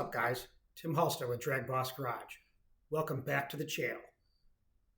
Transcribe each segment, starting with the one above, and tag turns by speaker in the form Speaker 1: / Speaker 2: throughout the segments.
Speaker 1: up, guys? Tim Halster with DragBoss Garage. Welcome back to the channel.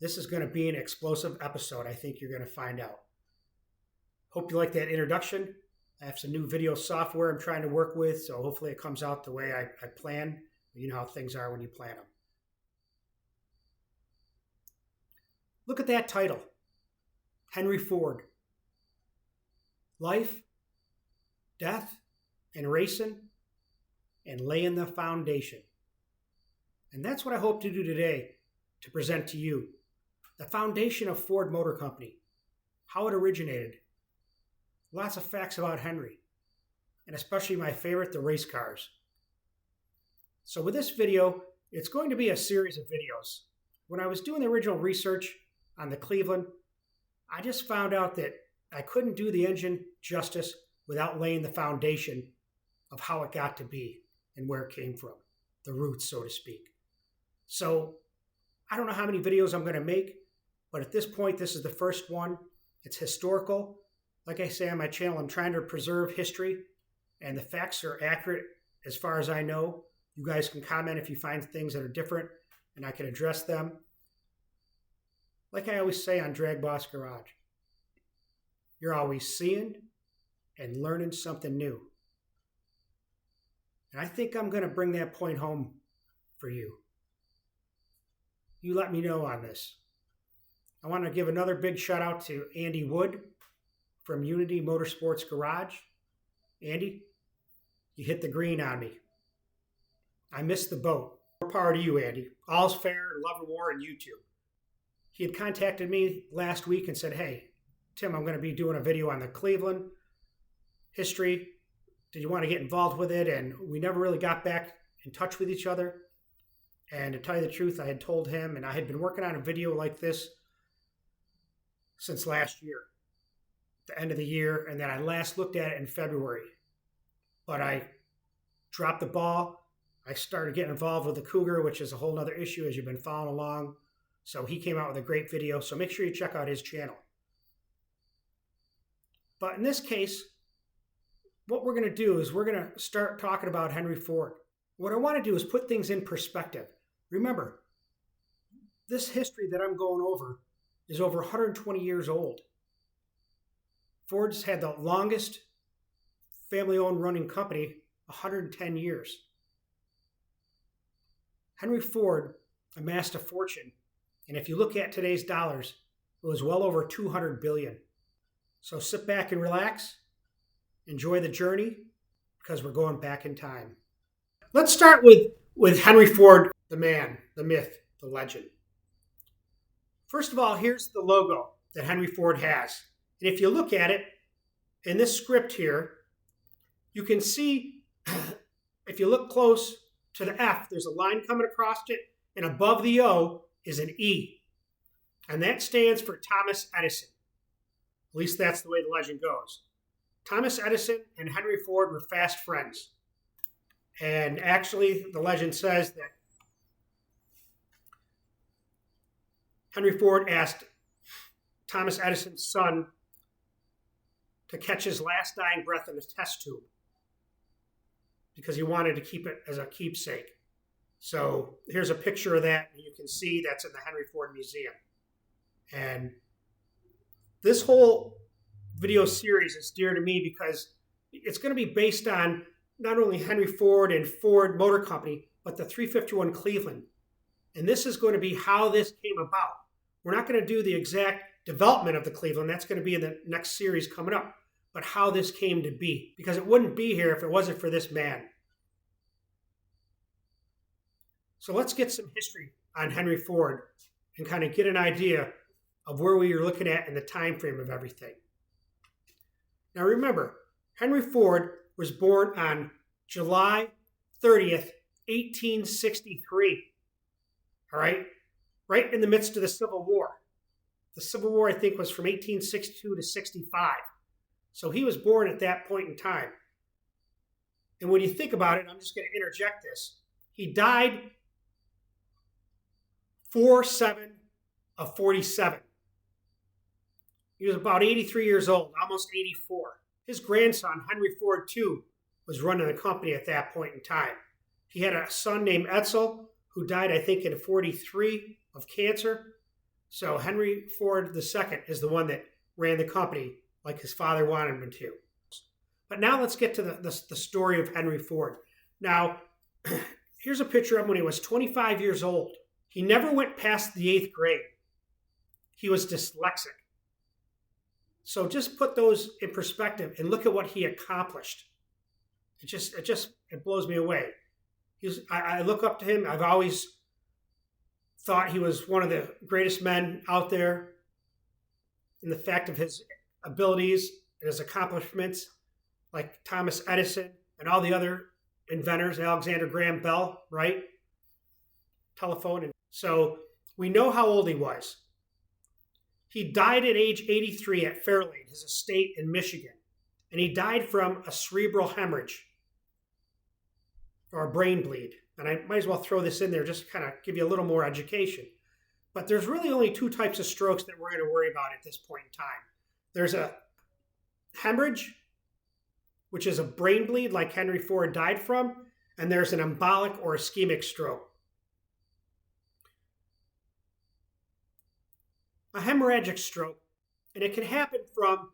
Speaker 1: This is going to be an explosive episode, I think you're going to find out. Hope you like that introduction. I have some new video software I'm trying to work with, so hopefully it comes out the way I plan. You know how things are when you plan them. Look at that title. Henry Ford. Life, death, and racing, and laying the foundation. And that's what I hope to do today, to present to you the foundation of Ford Motor Company, how it originated, lots of facts about Henry, and especially my favorite, the race cars. So with this video, it's going to be a series of videos. When I was doing the original research on the Cleveland, I just found out that I couldn't do the engine justice without laying the foundation of how it got to be and where it came from, the roots, so to speak. So I don't know how many videos I'm going to make, but at this point, this is the first one. It's historical. Like I say on my channel, I'm trying to preserve history, and the facts are accurate as far as I know. You guys can comment if you find things that are different, and I can address them. Like I always say on DragBoss Garage, you're always seeing and learning something new. And I think I'm going to bring that point home for you. You let me know on this. I want to give another big shout out to Andy Wood from Unity Motorsports Garage. Andy, you hit the green on me. I missed the boat. More power to you, Andy. All's fair, love and war, and YouTube. He had contacted me last week and said, hey, Tim, I'm going to be doing a video on the Cleveland history. Did you want to get involved with it? And we never really got back in touch with each other. And to tell you the truth, I had told him, and I had been working on a video like this since last year, the end of the year. And then I last looked at it in February. But I dropped the ball. I started getting involved with the Cougar, which is a whole other issue as you've been following along. So he came out with a great video. So make sure you check out his channel. But in this case, what we're going to do is we're going to start talking about Henry Ford. What I want to do is put things in perspective. Remember, this history that I'm going over is over 120 years old. Ford's had the longest family-owned running company, 110 years. Henry Ford amassed a fortune, and if you look at today's dollars, it was well over $200 billion. So sit back and relax. Enjoy the journey, because we're going back in time. Let's start with Henry Ford, the man, the myth, the legend. First of all, here's the logo that Henry Ford has. And if you look at it, in this script here, you can see, if you look close to the F, there's a line coming across it, and above the O is an E. And that stands for Thomas Edison. At least that's the way the legend goes. Thomas Edison and Henry Ford were fast friends. And actually, the legend says that Henry Ford asked Thomas Edison's son to catch his last dying breath in a test tube because he wanted to keep it as a keepsake. So here's a picture of that, and you can see that's in the Henry Ford Museum. And this whole video series is dear to me because it's going to be based on not only Henry Ford and Ford Motor Company, but the 351 Cleveland. And this is going to be how this came about. We're not going to do the exact development of the Cleveland. That's going to be in the next series coming up. But how this came to be. Because it wouldn't be here if it wasn't for this man. So let's get some history on Henry Ford and kind of get an idea of where we are looking at in the time frame of everything. Now remember, Henry Ford was born on July 30th, 1863. All right? Right in the midst of the Civil War. The Civil War, I think, was from 1862 to 65. So he was born at that point in time. And when you think about it, I'm just going to interject this. He died 4/7 of 47. He was about 83 years old, almost 84. His grandson, Henry Ford II, was running the company at that point in time. He had a son named Edsel who died, I think, in 43 of cancer. So Henry Ford II is the one that ran the company like his father wanted him to. But now let's get to the story of Henry Ford. Now, here's a picture of him when he was 25 years old. He never went past the 8th grade. He was dyslexic. So just put those in perspective and look at what he accomplished. It blows me away. I look up to him. I've always thought he was one of the greatest men out there in the fact of his abilities and his accomplishments, like Thomas Edison and all the other inventors, Alexander Graham Bell, right? Telephone. And so we know how old he was. He died at age 83 at Fairlane, his estate in Michigan. And he died from a cerebral hemorrhage or a brain bleed. And I might as well throw this in there just to kind of give you a little more education. But there's really only two types of strokes that we're going to worry about at this point in time. There's a hemorrhage, which is a brain bleed like Henry Ford died from, and there's an embolic or ischemic stroke. A hemorrhagic stroke, and it can happen from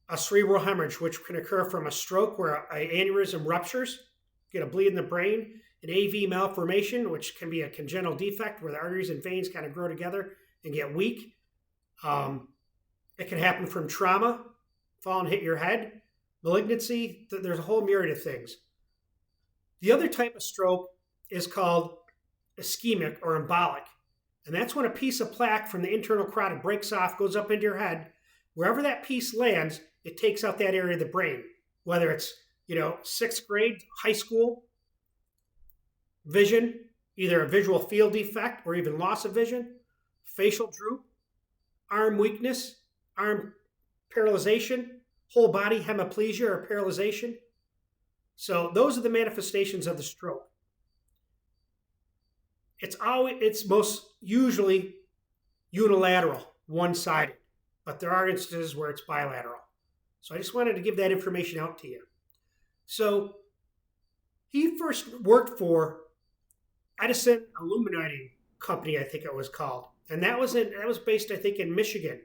Speaker 1: a cerebral hemorrhage, which can occur from a stroke where an aneurysm ruptures, get a bleed in the brain, an AV malformation, which can be a congenital defect where the arteries and veins kind of grow together and get weak. It can happen from trauma, fall and hit your head, malignancy. There's a whole myriad of things. The other type of stroke is called ischemic or embolic. And that's when a piece of plaque from the internal carotid breaks off, goes up into your head. Wherever that piece lands, it takes out that area of the brain, whether it's, 6th grade, high school, vision, either a visual field defect or even loss of vision, facial droop, arm weakness, arm paralyzation, whole body hemiplegia or paralyzation. So those are the manifestations of the stroke. It's most usually unilateral, one-sided, but there are instances where it's bilateral. So I just wanted to give that information out to you. So he first worked for Edison Illuminating Company, I think it was called, and that was based, I think, in Michigan.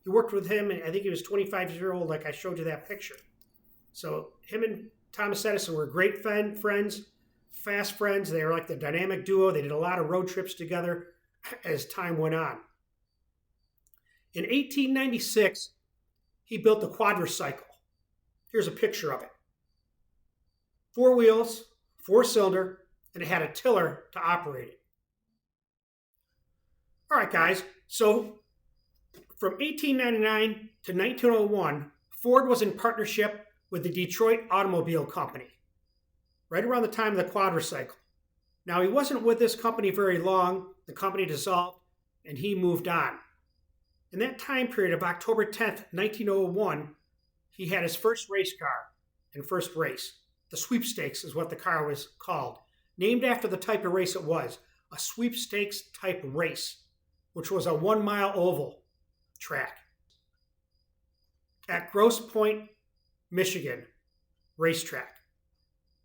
Speaker 1: He worked with him, and I think he was 25 years old, like I showed you that picture. So him and Thomas Edison were great friends. Fast friends. They were like the dynamic duo. They did a lot of road trips together as time went on. In 1896, he built the quadricycle. Here's a picture of it. 4 wheels, 4-cylinder, and it had a tiller to operate it. All right, guys. So from 1899 to 1901, Ford was in partnership with the Detroit Automobile Company, right around the time of the quadricycle. Now, he wasn't with this company very long. The company dissolved, and he moved on. In that time period of October 10th, 1901, he had his first race car and first race. The sweepstakes is what the car was called, named after the type of race it was, a sweepstakes type race, which was a 1-mile oval track at Grosse Pointe, Michigan racetrack.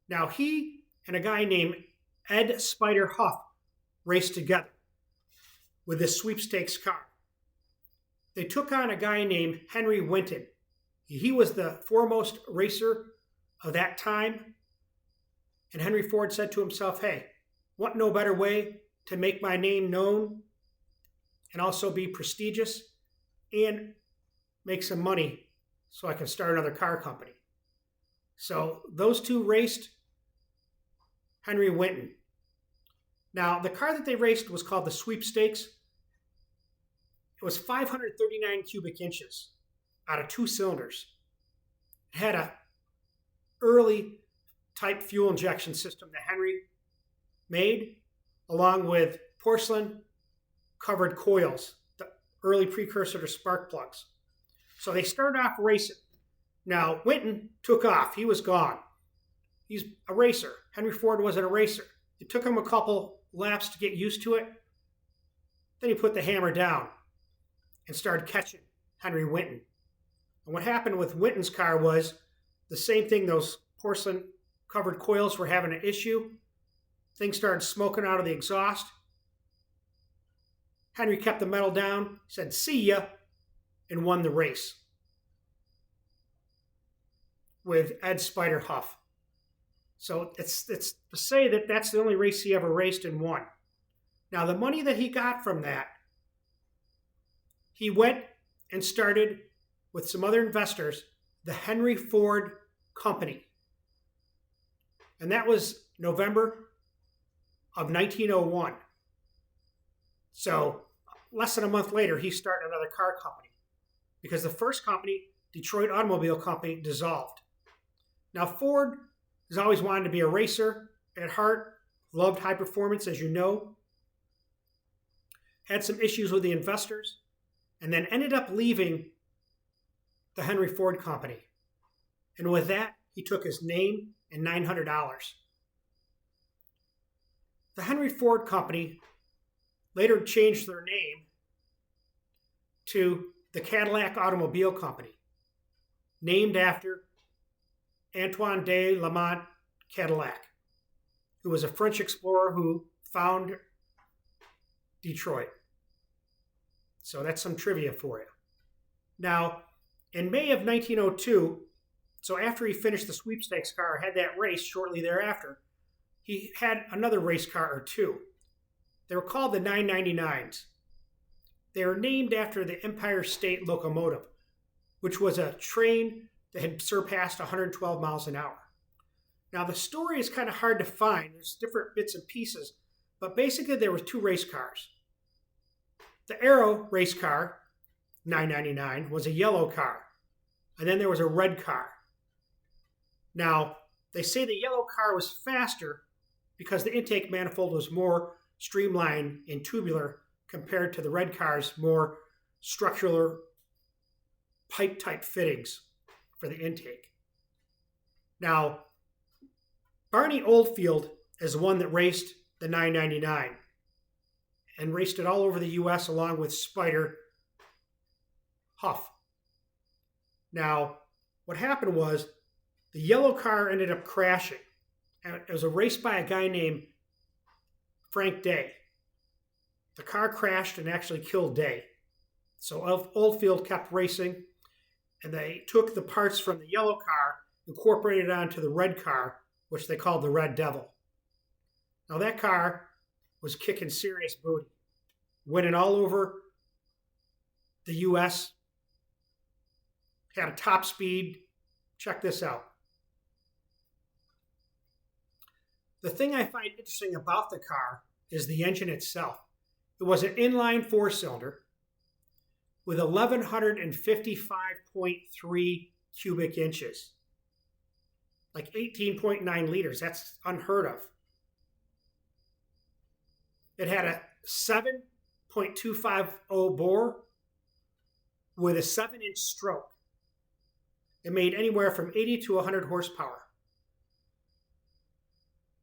Speaker 1: Now, he and a guy named Ed Spider Huff raced together with this sweepstakes car. They took on a guy named Henry Winton. He was the foremost racer of that time. And Henry Ford said to himself, hey, what no better way to make my name known and also be prestigious and make some money so I can start another car company. So those two raced. Henry Winton. Now, the car that they raced was called the Sweepstakes. It was 539 cubic inches out of 2 cylinders. It had a early type fuel injection system that Henry made, along with porcelain covered coils, the early precursor to spark plugs. So they started off racing. Now, Winton took off. He was gone. He's a racer. Henry Ford wasn't a racer. It took him a couple laps to get used to it. Then he put the hammer down and started catching Henry Winton. And what happened with Winton's car was the same thing. Those porcelain covered coils were having an issue. things started smoking out of the exhaust. Henry kept the metal down, said, "See ya," and won the race with Ed Spider Huff. So it's to say that that's the only race he ever raced and won. Now, the money that he got from that, he went and started with some other investors, the Henry Ford Company. And that was November of 1901. So less than a month later, he started another car company because the first company, Detroit Automobile Company, dissolved. Now, Ford has always wanted to be a racer at heart, loved high performance, as you know, had some issues with the investors, and then ended up leaving the Henry Ford Company. And with that, he took his name and $900. The Henry Ford Company later changed their name to the Cadillac Automobile Company, named after Antoine de Lamont Cadillac, who was a French explorer who found Detroit. So that's some trivia for you. Now, in May of 1902, so after he finished the sweepstakes car, had that race shortly thereafter, he had another race car or two. They were called the 999s. They were named after the Empire State Locomotive, which was a train that had surpassed 112 miles an hour. Now, the story is kind of hard to find. There's different bits and pieces, but basically there were two race cars. The Arrow race car, 999, was a yellow car, and then there was a red car. Now, they say the yellow car was faster because the intake manifold was more streamlined and tubular compared to the red car's more structural pipe-type fittings for the intake. Now, Barney Oldfield is the one that raced the 999 and raced it all over the U.S. along with Spider Huff. Now, what happened was the yellow car ended up crashing. And it was a race by a guy named Frank Day. The car crashed and actually killed Day. So Oldfield kept racing, and they took the parts from the yellow car, incorporated it onto the red car, which they called the Red Devil. Now that car was kicking serious booty, winning all over the U.S., had a top speed. Check this out. The thing I find interesting about the car is the engine itself. It was an inline four-cylinder with 1,155.3 cubic inches, like 18.9 liters. That's unheard of. It had a 7.250 bore with a 7-inch stroke. It made anywhere from 80 to 100 horsepower.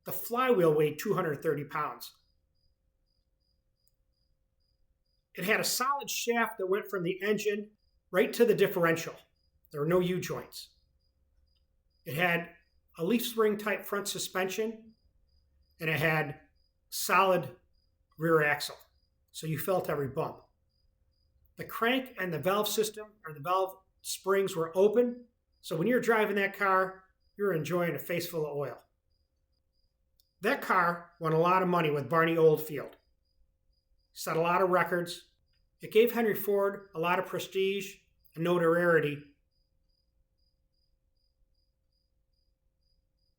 Speaker 1: The flywheel weighed 230 pounds. It had a solid shaft that went from the engine right to the differential. There were no U-joints. It had a leaf spring type front suspension, and it had solid rear axle, so you felt every bump. The crank and the valve system, or the valve springs, were open, so when you're driving that car, you're enjoying a face full of oil. That car won a lot of money with Barney Oldfield. Set a lot of records. It gave Henry Ford a lot of prestige and notoriety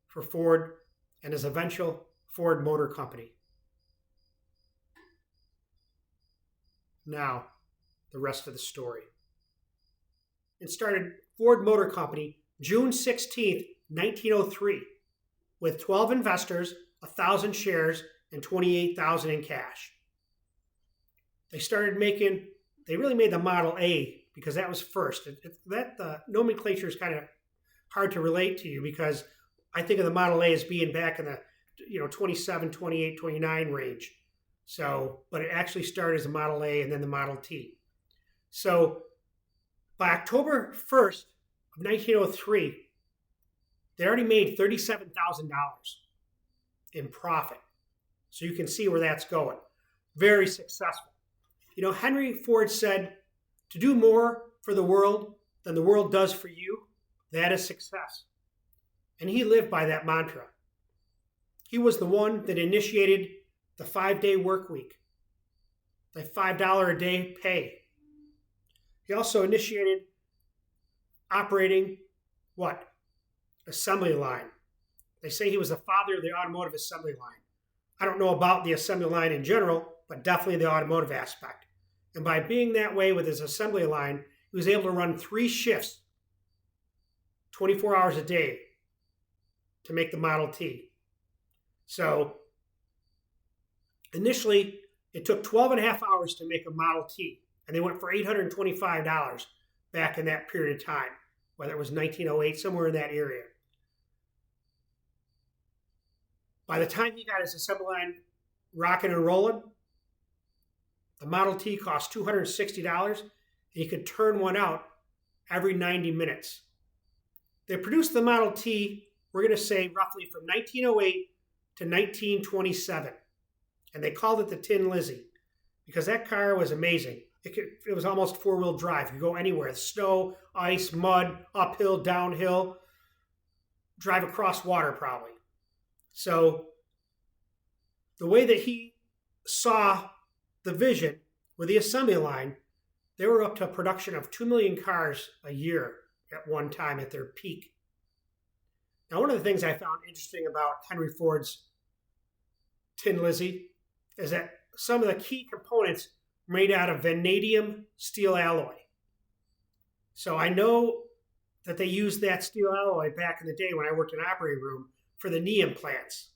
Speaker 1: for Ford and his eventual Ford Motor Company. Now, the rest of the story. It started Ford Motor Company June 16th, 1903, with 12 investors, 1,000 shares, and $28,000 in cash. They really made the Model A because that was first. The nomenclature is kind of hard to relate to you because I think of the Model A as being back in the 27, 28, 29 range. So, but it actually started as a Model A and then the Model T. So by October 1st of 1903, they already made $37,000 in profit. So you can see where that's going. Very successful. You know, Henry Ford said, to do more for the world than the world does for you, that is success. And he lived by that mantra. He was the one that initiated the 5-day work week, the $5 a day pay. He also initiated operating what? Assembly line. They say he was the father of the automotive assembly line. I don't know about the assembly line in general, but definitely the automotive aspect. And by being that way with his assembly line, he was able to run 3 shifts, 24 hours a day, to make the Model T. So initially, it took 12 and a half hours to make a Model T, and they went for $825 back in that period of time, whether it was 1908, somewhere in that area. By the time he got his assembly line rocking and rolling, the Model T cost $260, and you could turn one out every 90 minutes. They produced the Model T, we're going to say, roughly from 1908 to 1927. And they called it the Tin Lizzie because that car was amazing. It was almost 4-wheel drive. You could go anywhere. Snow, ice, mud, uphill, downhill, drive across water probably. So the way that he saw the vision with the assembly line, they were up to a production of 2 million cars a year at one time at their peak. Now, one of the things I found interesting about Henry Ford's Tin Lizzie is that some of the key components were made out of vanadium steel alloy. So I know that they used that steel alloy back in the day when I worked in an operating room for the knee implants.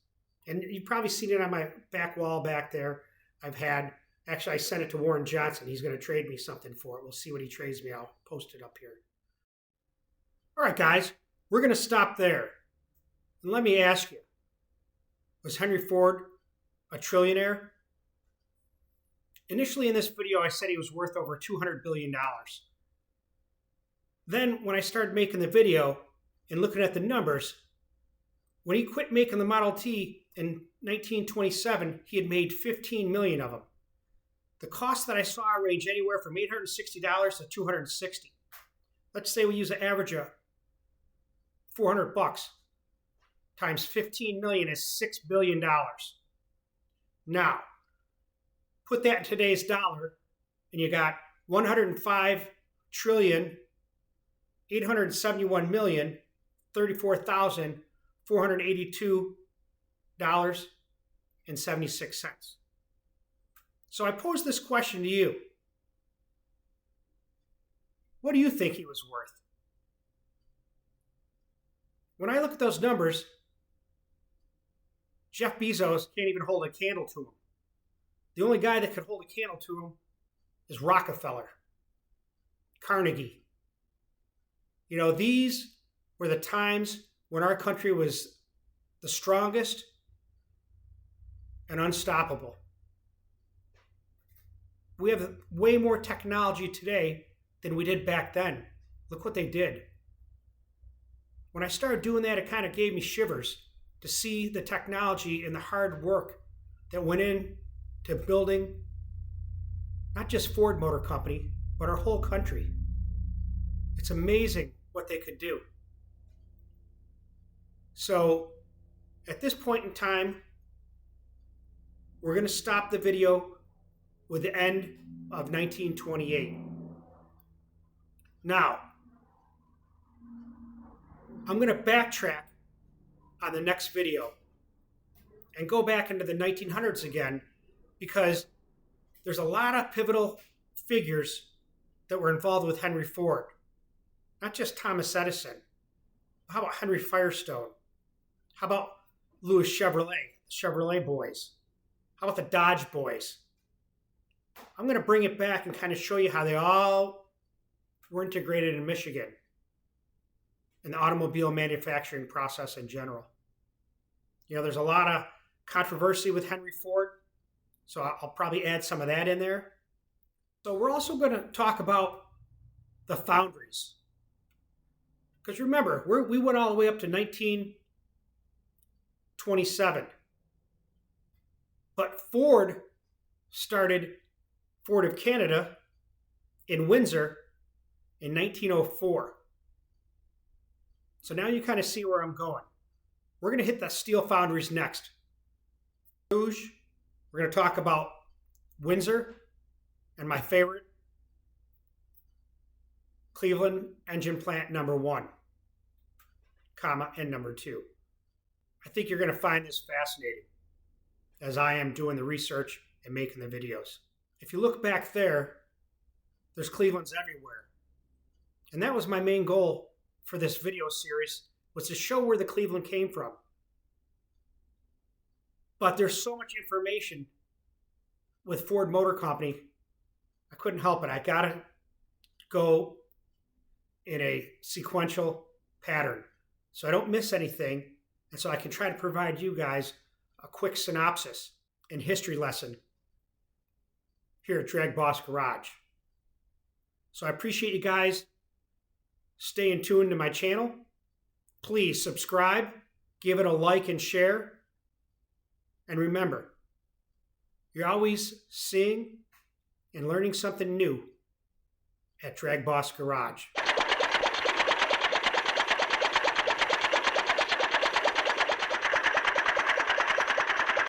Speaker 1: And you've probably seen it on my back wall back there. Actually, I sent it to Warren Johnson. He's going to trade me something for it. We'll see what he trades me. I'll post it up here. All right, guys, we're going to stop there. And let me ask you, was Henry Ford a trillionaire? Initially in this video, I said he was worth over $200 billion. Then when I started making the video and looking at the numbers, when he quit making the Model T in 1927, he had made 15 million of them. The cost that I saw range anywhere from $860 to $260. Let's say we use an average of $400 times 15 million is $6 billion. Now, put that in today's dollar, and you got 105 trillion, 871 million, $34,482.76. So I pose this question to you. What do you think he was worth? When I look at those numbers, Jeff Bezos can't even hold a candle to him. The only guy that could hold a candle to him is Rockefeller, Carnegie. You know, these were the times when our country was the strongest and unstoppable. We have way more technology today than we did back then. Look what they did. When I started doing that, it kind of gave me shivers to see the technology and the hard work that went into building not just Ford Motor Company, but our whole country. It's amazing what they could do. So at this point in time, we're going to stop the video with the end of 1928. Now, I'm going to backtrack on the next video and go back into the 1900s again, because there's a lot of pivotal figures that were involved with Henry Ford. Not just Thomas Edison. How about Henry Firestone? How about Louis Chevrolet, the Chevrolet boys? How about the Dodge boys? I'm going to bring it back and kind of show you how they all were integrated in Michigan and the automobile manufacturing process in general. You know, there's a lot of controversy with Henry Ford, so I'll probably add some of that in there. So we're also going to talk about the foundries. Because remember, we went all the way up to 1927. But Ford started Ford of Canada in Windsor in 1904. So now you kind of see where I'm going. We're going to hit the steel foundries next. We're going to talk about Windsor and my favorite, Cleveland engine plant number 1, and number 2. I think you're going to find this fascinating as I am doing the research and making the videos. If you look back there, there's Clevelands everywhere. And that was my main goal for this video series, was to show where the Cleveland came from. But there's so much information with Ford Motor Company, I couldn't help it. I got to go in a sequential pattern so I don't miss anything, and so I can try to provide you guys a quick synopsis and history lesson here at DragBoss Garage. So I appreciate you guys staying tuned to my channel. Please subscribe, give it a like and share. And remember, you're always seeing and learning something new at DragBoss Garage.